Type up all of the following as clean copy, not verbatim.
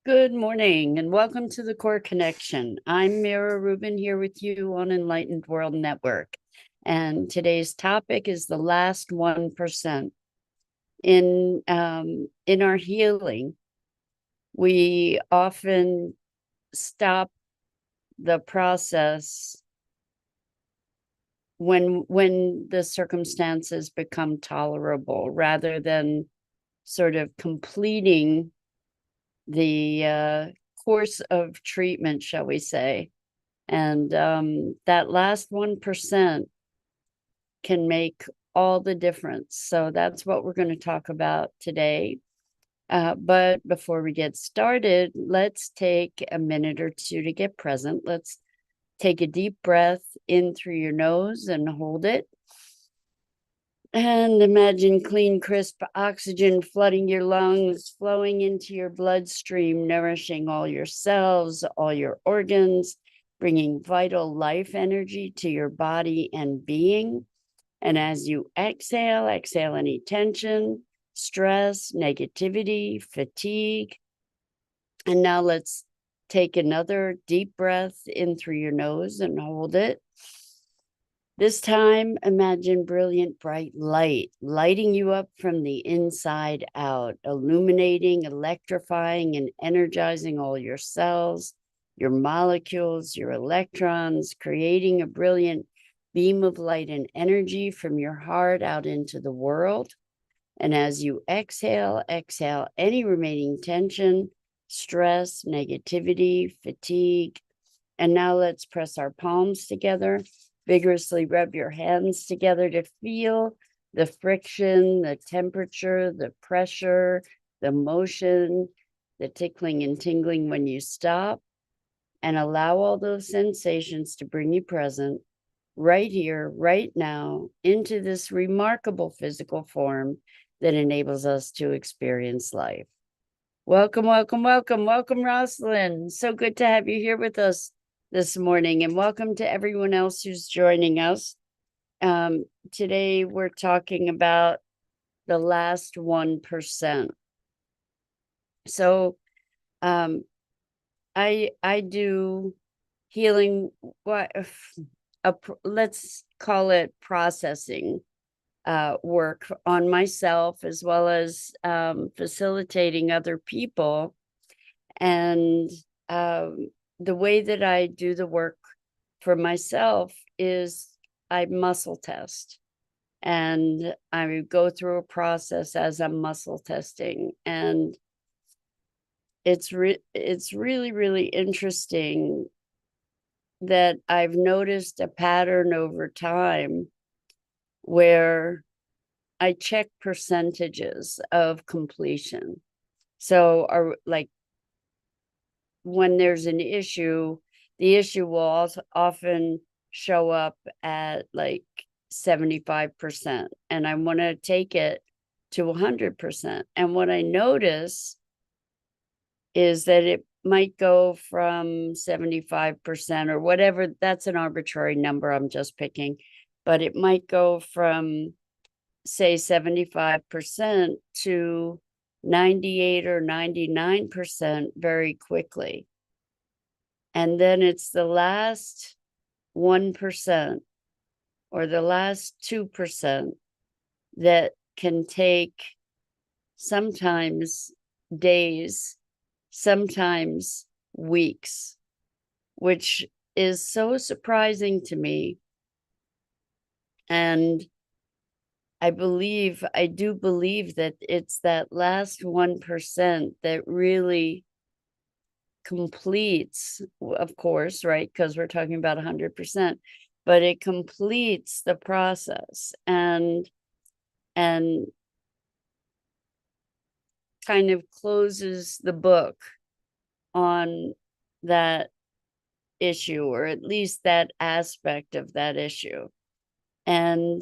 Good morning and welcome to the Core Connection. I'm Mira Rubin here with you on Enlightened World Network. And today's topic is the last 1%. In our healing, we often stop the process when the circumstances become tolerable rather than sort of completing the course of treatment, shall we say. And that last 1% can make all the difference. So that's what we're going to talk about today. But before we get started, let's take a minute or two to get present. Let's take a deep breath in through your nose and hold it. And imagine clean, crisp oxygen flooding your lungs, flowing into your bloodstream, nourishing all your cells, all your organs, bringing vital life energy to your body and being. And as you exhale any tension, stress, negativity, fatigue. And now let's take another deep breath in through your nose and hold it. This time, imagine brilliant, bright light, lighting you up from the inside out, illuminating, electrifying, and energizing all your cells, your molecules, your electrons, creating a brilliant beam of light and energy from your heart out into the world. And as you exhale any remaining tension, stress, negativity, fatigue. And now let's press our palms together. Vigorously rub your hands together to feel the friction, the temperature, the pressure, the motion, the tickling and tingling when you stop. And allow all those sensations to bring you present right here, right now, into this remarkable physical form that enables us to experience life. Welcome, welcome, welcome, welcome, Rosalind. So good to have you here with us this morning, and welcome to everyone else who's joining us. Today, we're talking about the last 1%. So I do healing, let's call it processing work on myself, as well as facilitating other people. And the way that I do the work for myself is I muscle test. And I go through a process as I'm muscle testing. And it's really, really interesting that I've noticed a pattern over time where I check percentages of completion. So, like when there's an issue, the issue will also often show up at like 75%, and I want to take it to 100%. And what I notice is that it might go from 75% or whatever, that's an arbitrary number I'm just picking, but it might go from, say, 75% to 98 or 99% very quickly. And then it's the last 1% or the last 2% that can take sometimes days, sometimes weeks, which is so surprising to me. And I do believe that it's that last 1% that really completes, of course, right? Because we're talking about 100%, but it completes the process and kind of closes the book on that issue, or at least that aspect of that issue. And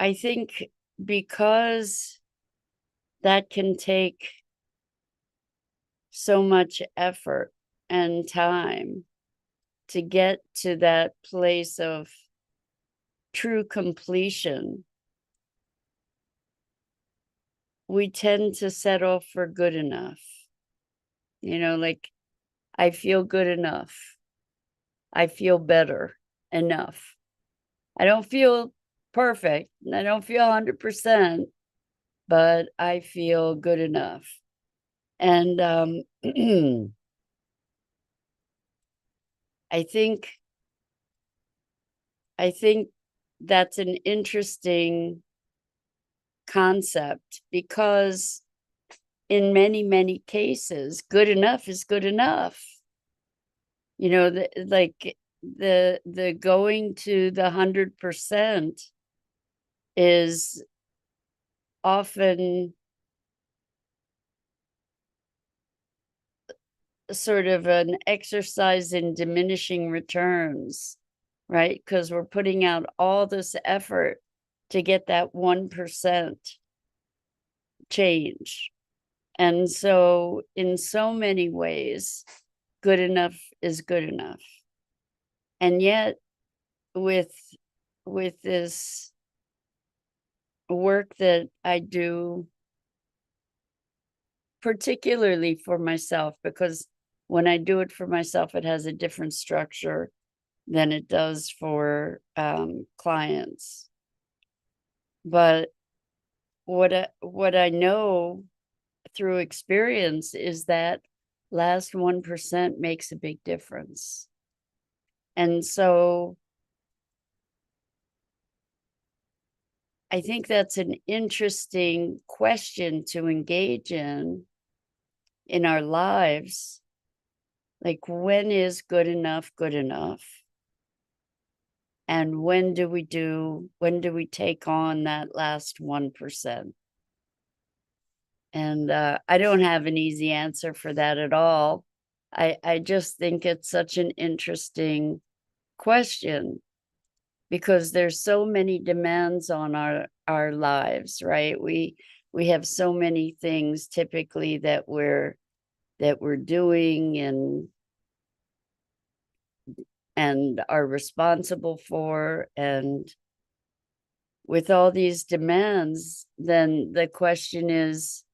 I think because that can take so much effort and time to get to that place of true completion, we tend to settle for good enough. Like, I feel good enough. I feel better enough. I don't feel perfect. I don't feel 100%, but I feel good enough. And I think that's an interesting concept, because in many, many cases, good enough is good enough. The going to the 100% is often sort of an exercise in diminishing returns, right? Because we're putting out all this effort to get that 1% change. And so in so many ways, good enough is good enough. And yet with this work that I do, particularly for myself, because when I do it for myself, it has a different structure than it does for clients. But what I know through experience is that last 1% makes a big difference. And so I think that's an interesting question to engage in our lives. Like, when is good enough good enough? And when do we take on that last 1%? And I don't have an easy answer for that at all. I just think it's such an interesting question, because there's so many demands on our lives, right? We have so many things typically that we're doing and are responsible for. And with all these demands, then the question is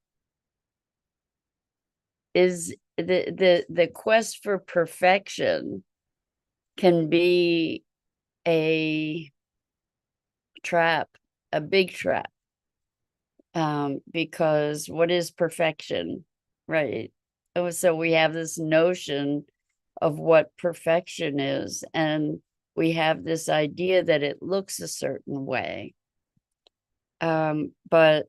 the quest for perfection can be a trap, a big trap, because what is perfection, right? So we have this notion of what perfection is, and we have this idea that it looks a certain way. But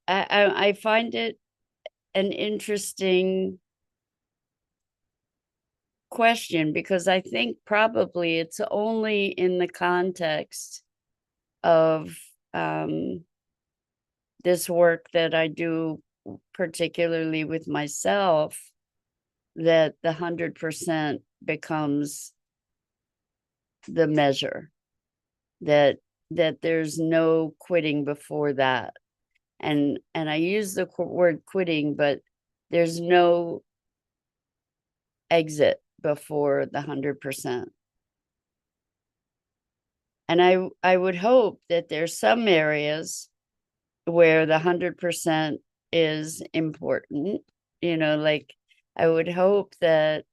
I find it an interesting question, because I think probably it's only in the context of this work that I do, particularly with myself, that the 100% becomes the measure, that there's no quitting before that. And I use the word quitting, but there's no exit before the 100%. And I would hope that there's some areas where the 100% is important. Like, I would hope that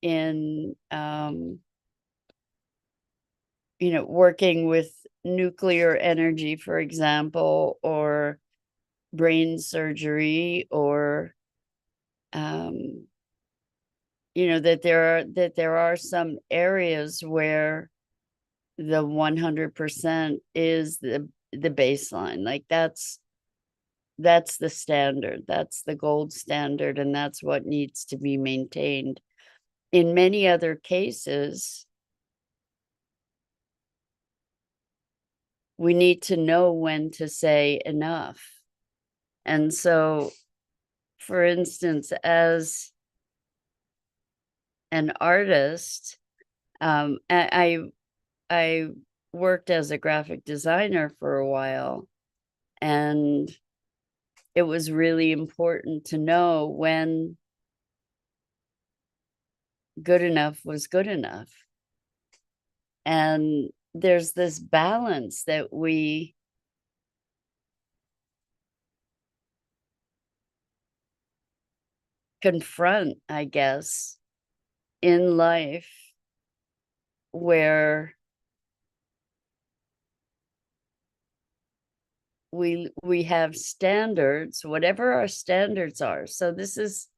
in working with nuclear energy, for example, or brain surgery, or that there are some areas where the 100% is the baseline. Like, that's the standard, that's the gold standard, and that's what needs to be maintained. In many other cases, we need to know when to say enough. And so, for instance, as an artist, I worked as a graphic designer for a while, and it was really important to know when good enough was good enough. And there's this balance that we confront, I guess, in life, where we have standards, whatever our standards are. So this is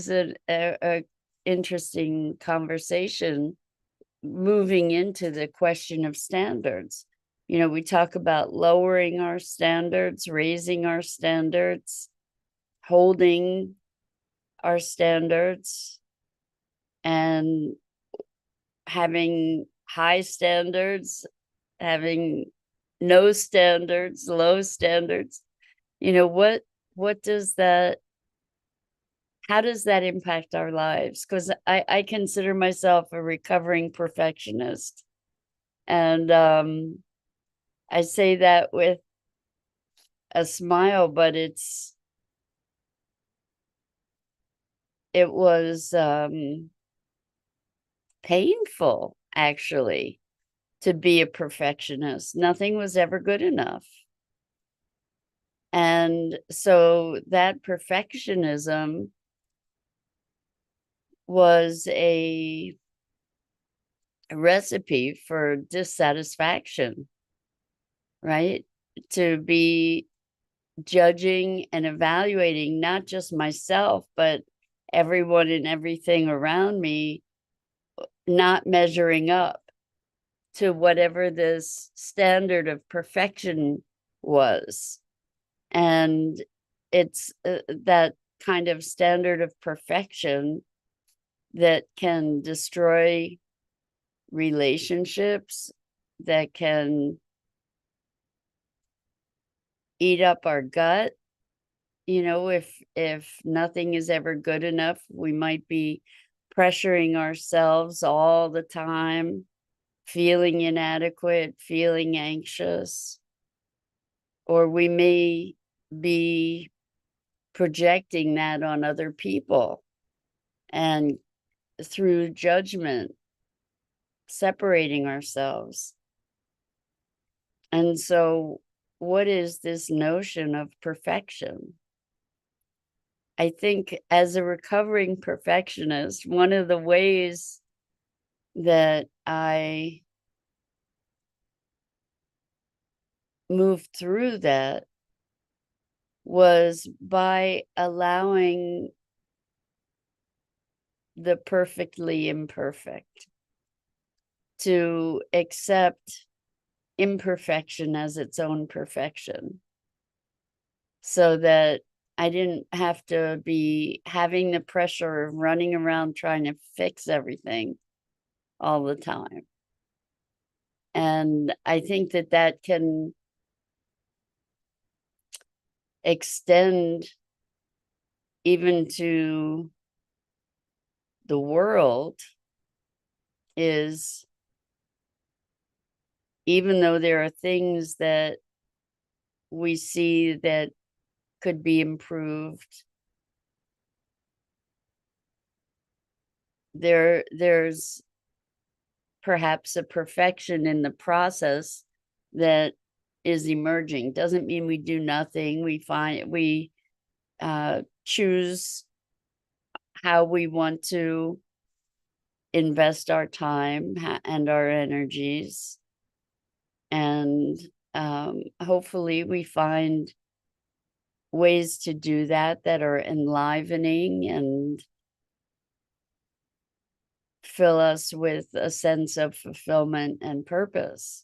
a interesting conversation, moving into the question of standards. You know, we talk about lowering our standards, raising our standards, holding our standards, and having high standards, having no standards, low standards. You know, what does that, how does that impact our lives? Because I consider myself a recovering perfectionist. And I say that with a smile, but it was painful, actually, to be a perfectionist. Nothing was ever good enough. And so that perfectionism was a recipe for dissatisfaction, right? To be judging and evaluating not just myself, but everyone and everything around me, not measuring up to whatever this standard of perfection was. And it's that kind of standard of perfection that can destroy relationships, that can eat up our gut. You know, if nothing is ever good enough, we might be pressuring ourselves all the time, feeling inadequate, feeling anxious, or we may be projecting that on other people, and through judgment, separating ourselves. And so, what is this notion of perfection? I think as a recovering perfectionist, one of the ways that I moved through that was by allowing the perfectly imperfect, to accept imperfection as its own perfection, so that I didn't have to be having the pressure of running around trying to fix everything all the time. And I think that that can extend even to the world, is even though there are things that we see that could be improved, there's perhaps a perfection in the process that is emerging. Doesn't mean we do nothing. We choose how we want to invest our time and our energies, and hopefully we find ways to do that that are enlivening and fill us with a sense of fulfillment and purpose.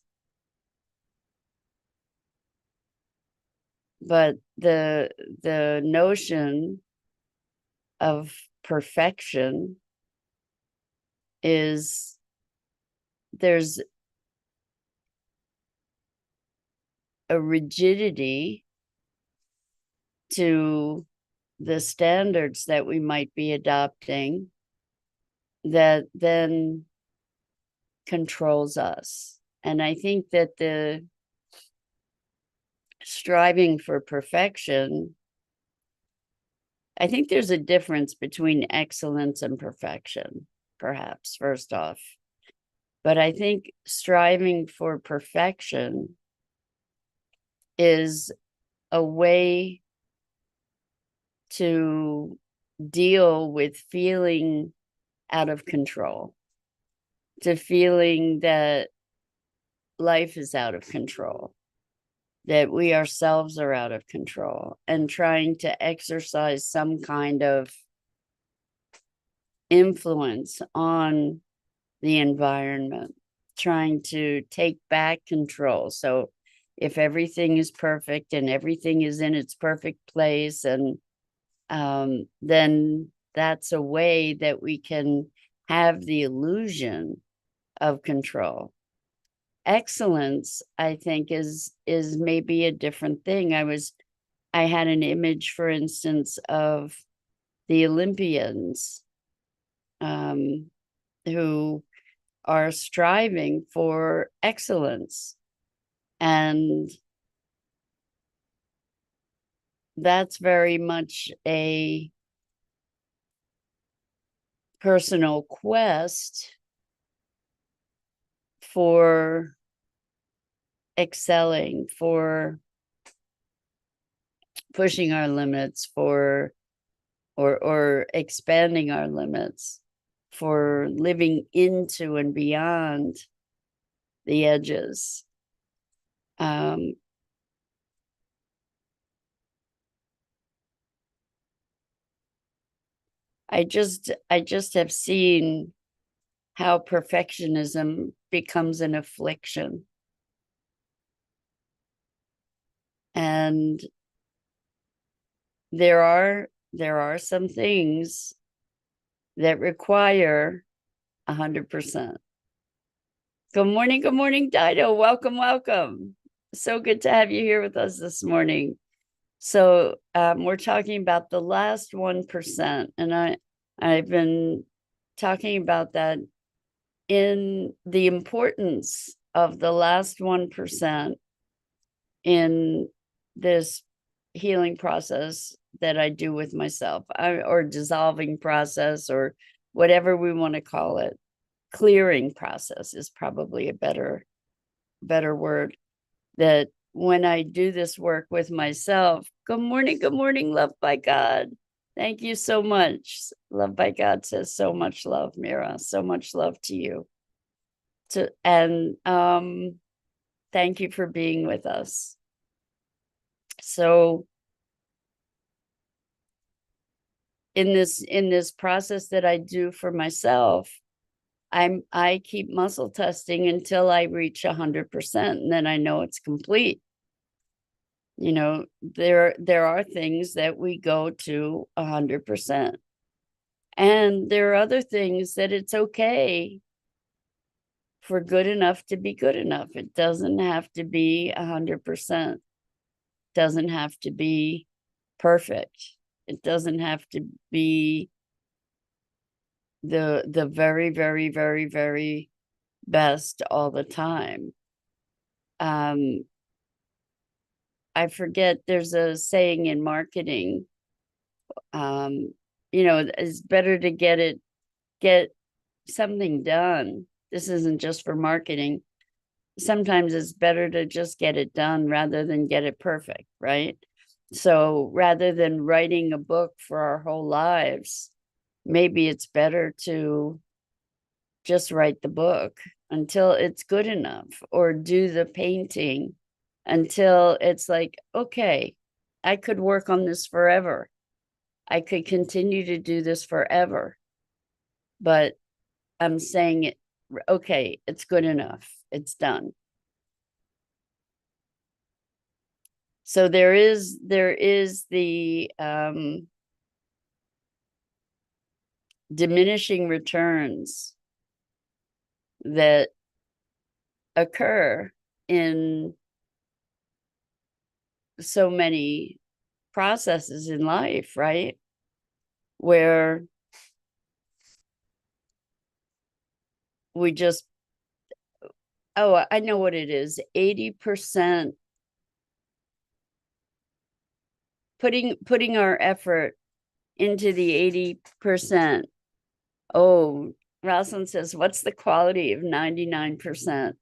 But the notion of perfection is, there's a rigidity to the standards that we might be adopting that then controls us. And I think that the striving for perfection, I think there's a difference between excellence and perfection, perhaps, first off. But I think striving for perfection is a way to deal with feeling out of control, to feeling that life is out of control, that we ourselves are out of control, and trying to exercise some kind of influence on the environment, trying to take back control. So if everything is perfect and everything is in its perfect place, and then that's a way that we can have the illusion of control. Excellence, I think, is maybe a different thing. I had an image, for instance, of the Olympians, who are striving for excellence, and that's very much a personal quest for excelling, for pushing our limits, for or expanding our limits, for living into and beyond the edges. I just have seen how perfectionism becomes an affliction. And there are some things that require 100%. Good morning, Dido. Welcome, welcome. So good to have you here with us this morning. So we're talking about the last 1%, and I've been talking about that in the importance of the last 1% in this healing process that I do with myself, or dissolving process, or whatever we want to call it. Clearing process is probably a better word. That when I do this work with myself, good morning, loved by God. Thank you so much. Love by God says so much love, Mira. So much love to you. And thank you for being with us. So in this process that I do for myself, I keep muscle testing until I reach 100%, and then I know it's complete. You know, there are things that we go to 100%, and there are other things that it's okay for good enough to be good enough. It doesn't have to be 100%. Doesn't have to be perfect. It doesn't have to be the very, very, very, very best all the time. I forget, there's a saying in marketing, it's better to get something done. This isn't just for marketing. Sometimes it's better to just get it done rather than get it perfect, right? So rather than writing a book for our whole lives, maybe it's better to just write the book until it's good enough, or do the painting until it's like, okay, I could work on this forever. I could continue to do this forever. But I'm saying it, okay, it's good enough. It's done. So there is the diminishing returns that occur in so many processes in life, right? Where we just, oh, I know what it is, 80%, putting our effort into the 80%. Oh, Rosalind says, what's the quality of 99%?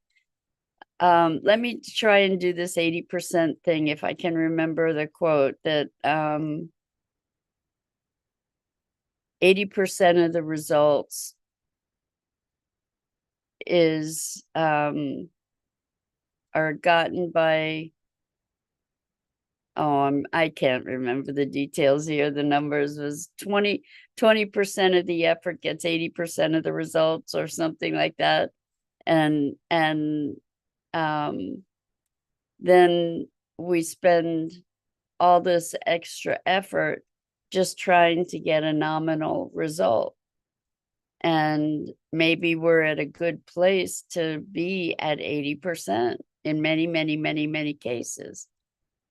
Let me try and do this 80% thing if I can remember the quote that 80% of the results are gotten by, I can't remember the details here. The numbers was 20% of the effort gets 80% of the results, or something like that. And then we spend all this extra effort just trying to get a nominal result. And maybe we're at a good place to be at 80% in many, many, many, many cases.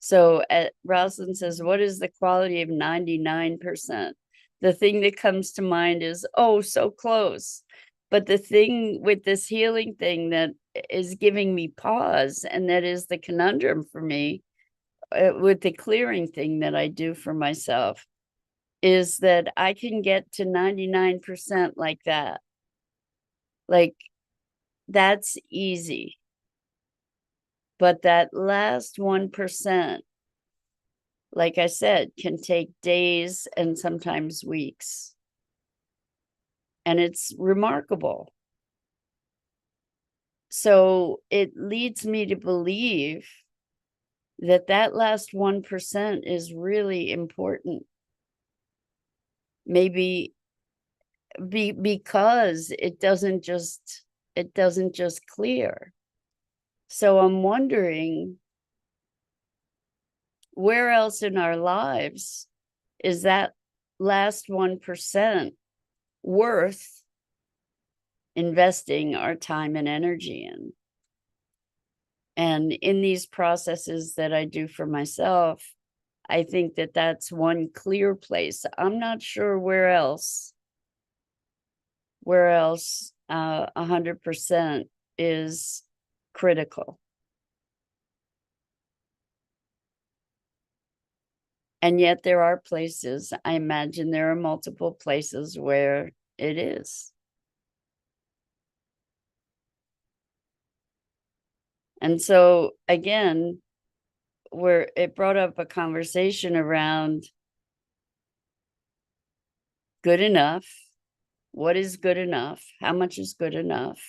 So Rosalind says, what is the quality of 99%? The thing that comes to mind is, oh, so close. But the thing with this healing thing that is giving me pause, and that is the conundrum for me, with the clearing thing that I do for myself, is that I can get to 99% like that. Like, that's easy. But that last 1%, like I said, can take days and sometimes weeks. And it's remarkable. So it leads me to believe that that last 1% is really important. Maybe because it doesn't just clear. So I'm wondering, where else in our lives is that last 1% worth investing our time and energy in? And in these processes that I do for myself, I think that that's one clear place. I'm not sure where else 100% is critical. And yet there are places, I imagine there are multiple places where it is. And so again, where it brought up a conversation around good enough. What is good enough? How much is good enough?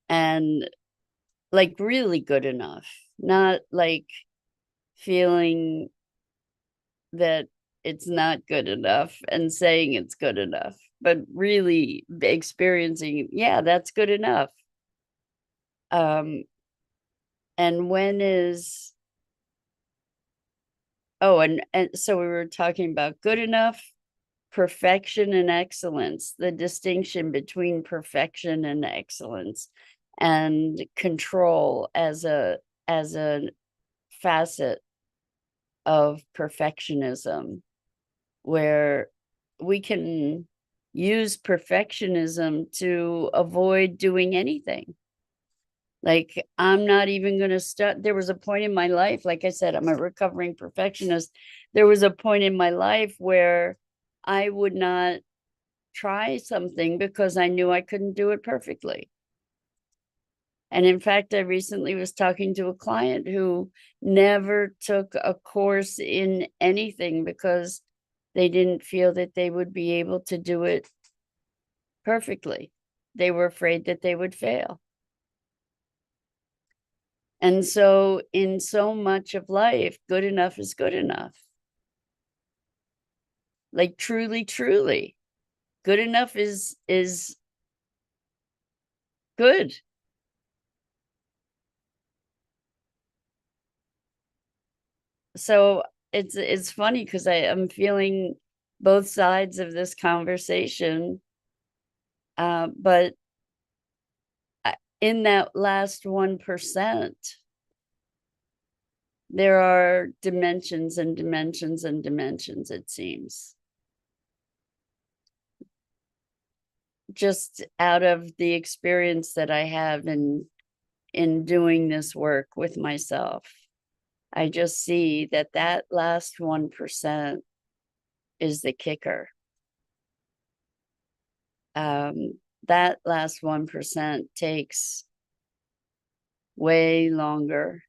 And like really good enough, not like feeling that it's not good enough and saying it's good enough, but really experiencing, yeah, that's good enough. And when is, and so we were talking about good enough, perfection, and excellence, the distinction between perfection and excellence, and control as a facet of perfectionism, where we can use perfectionism to avoid doing anything. Like, I'm not even going to start. There was a point in my life, like I said, I'm a recovering perfectionist. There was a point in my life where I would not try something because I knew I couldn't do it perfectly. And in fact, I recently was talking to a client who never took a course in anything because they didn't feel that they would be able to do it perfectly. They were afraid that they would fail. And so in so much of life, good enough is good enough. Like truly, truly, good enough is good. So it's funny because I'm feeling both sides of this conversation. But in that last 1%, there are dimensions and dimensions and dimensions, it seems. Just out of the experience that I have in doing this work with myself, I just see that that last 1% is the kicker. That last 1% takes way longer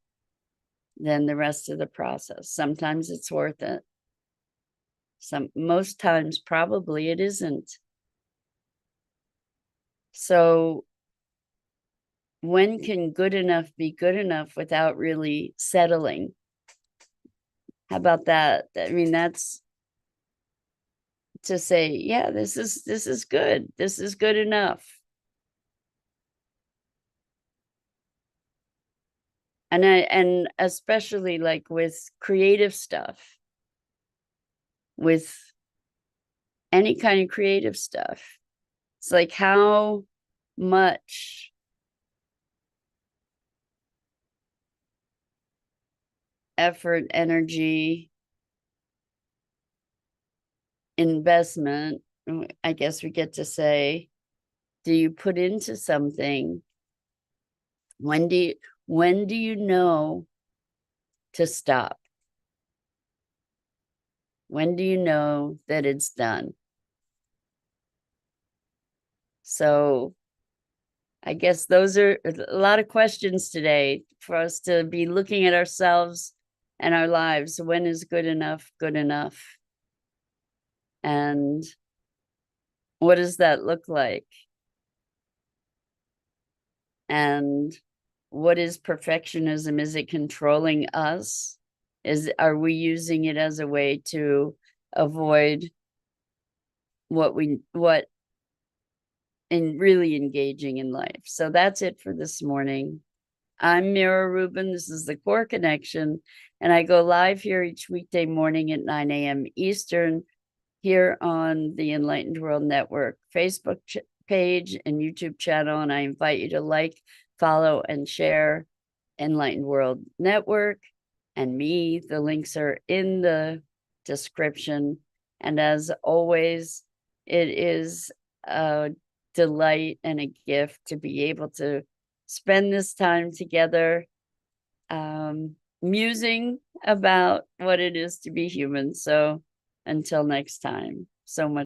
than the rest of the process. Sometimes it's worth it. Most times probably it isn't. So when can good enough be good enough without really settling? How about that? I mean, that's to say, yeah, this is good. This is good enough. And especially like with creative stuff, with any kind of creative stuff. It's like how much effort, energy, investment, I guess we get to say, do you put into something? When do you know to stop? When do you know that it's done? So I guess those are a lot of questions today for us to be looking at ourselves and our lives. When is good enough good enough? And what does that look like? And what is perfectionism? Is it controlling us? Are we using it as a way to avoid what in really engaging in life? So that's it for this morning. I'm Mira Rubin. This is the Core Connection, and I go live here each weekday morning at 9 a.m. Eastern here on the Enlightened World Network Facebook page and YouTube channel. And I invite you to like, follow, and share Enlightened World Network and me. The links are in the description. And as always, it is a delight and a gift to be able to spend this time together, musing about what it is to be human. So until next time, so much.